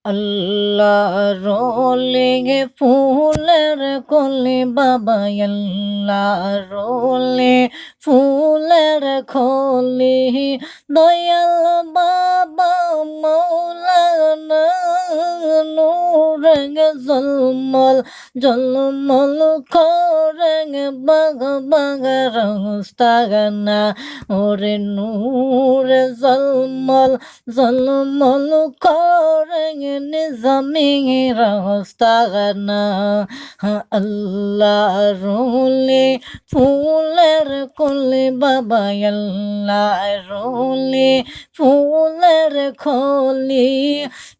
আল্লাহ রোলে ফুলের কলি বাবা আল্লাহ রোলে ফুলের খলি দয়াল বাবা মৌলানা নূরঙ্গ জলমল জলমল খরঙ্গ বাগ বাগ রস্তাগনা ওরে নূর জলমল জলমল খরঙ্গ নিজামি রস্তাগনা আল্লাহ রোলে ফুলের কলি বাবা আল্লাহ রোলে ফুলের খলি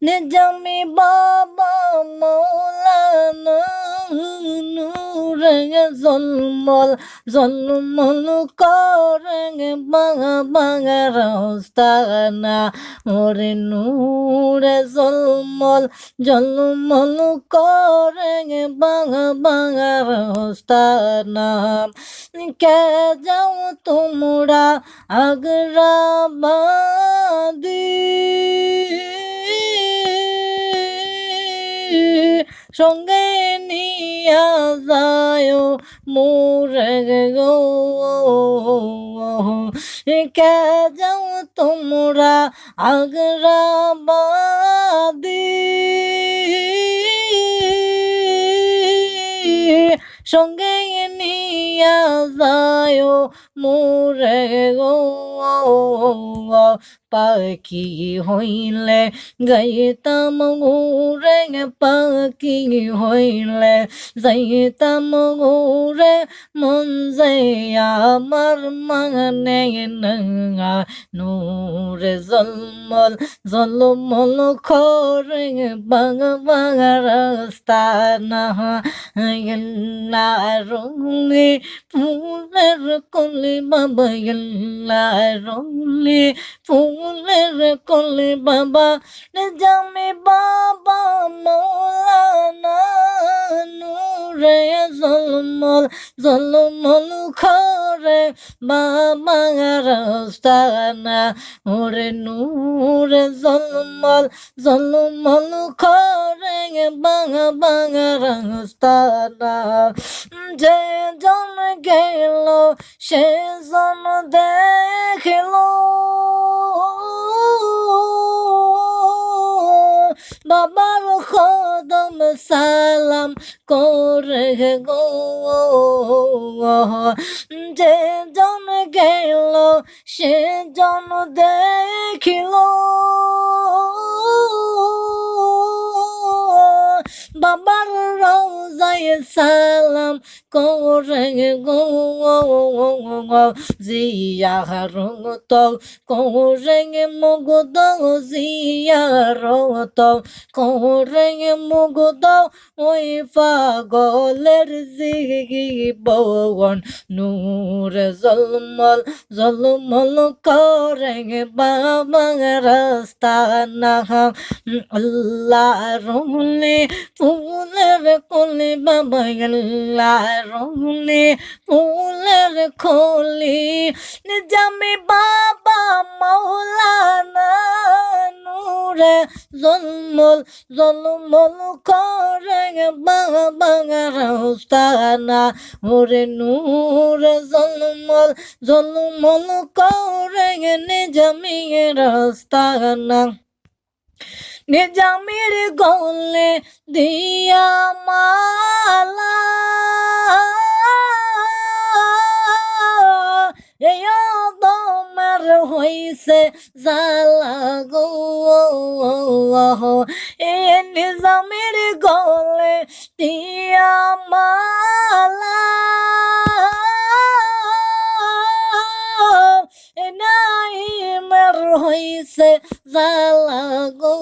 নিজামি বাবা মৌলানা নূরঙ্গ জলমল জলমল করঙ্গ বাঙা বাঙা রাস্তানা ওরে নূরে জলমল জলমল করঙ্গ বাঙা বাঙা রাস্তানা কে যাও তোমরা আগ্রাবাদী সঙ্গে নিয়া যায় মোরে গো কে যাও তোমরা আগ্রাবাদী সঙ্গে নিয়া যায় মোরে গো পাখি হইলে যাইতাম ঘুরে পাখি হইলে যাইতাম ঘুরে মন যায় আমার মানে না নূরে জলমল জলমল খরে বাঙা বাঙা রাস্তা না রঙে ফুলের কলি বাবা রঙে ফুলের কলি বাবা জামে বাবা মৌলানা নূরে জলমল জলমল খরে বাবা রাস্তানা ওরে নূরে জলমল জলমল খরে বাঙা বাঙা রাস্তানা যে জন গেল সে জন দেখল বাবার কদম সালাম করে গো যে জন গেল সে জন দেখিল বাবার রওজায় সালাম করে গো জিয়ারত করে মুগদ জিয়ারত করে মুগদ ওই পাগলের জীবন নূর জলমল জলমল করে বাবা রাস্তা না আল্লাহ রোলে ফুলের কলি বাবা আল্লাহ রোলে ফুলের খলি নিজামি বাবা মৌলানা নূরে জলমল জলমল করে বাঙা বাঙা রাস্তানা ওরে নূরে জলমল জলমল করে নিজামি রাস্তানা নিজামির গলে দিয়া মালা এই দমের হইছে জালা গো এ নিজামির গলে দিয়া মালা নাইমের হইছে জালা গো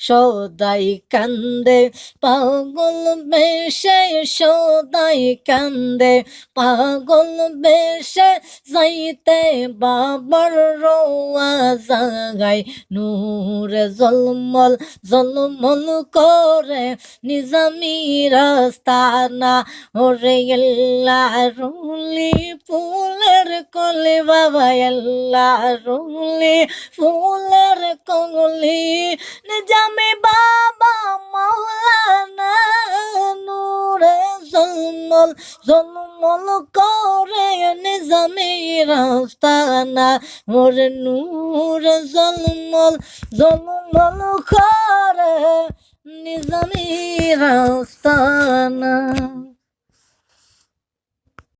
সদাই কান্দে পাগল বেশে সদাই কান্দে পাগল বেশে যাইতে বাবার রোয়া জাগাই নূরে জলমল জলমল করে নিজামি রাস্তানা ওরে আল্লাহ রুলি ফুলের কলি বাবা আল্লাহ রুলি ফুলের কলি নিজামি বাবা মাওলানা নূরে জলমল জলমল করে নিজামি রাস্তানা ওরে নূর জলমল জলমল করে নিজামি রাস্তানা।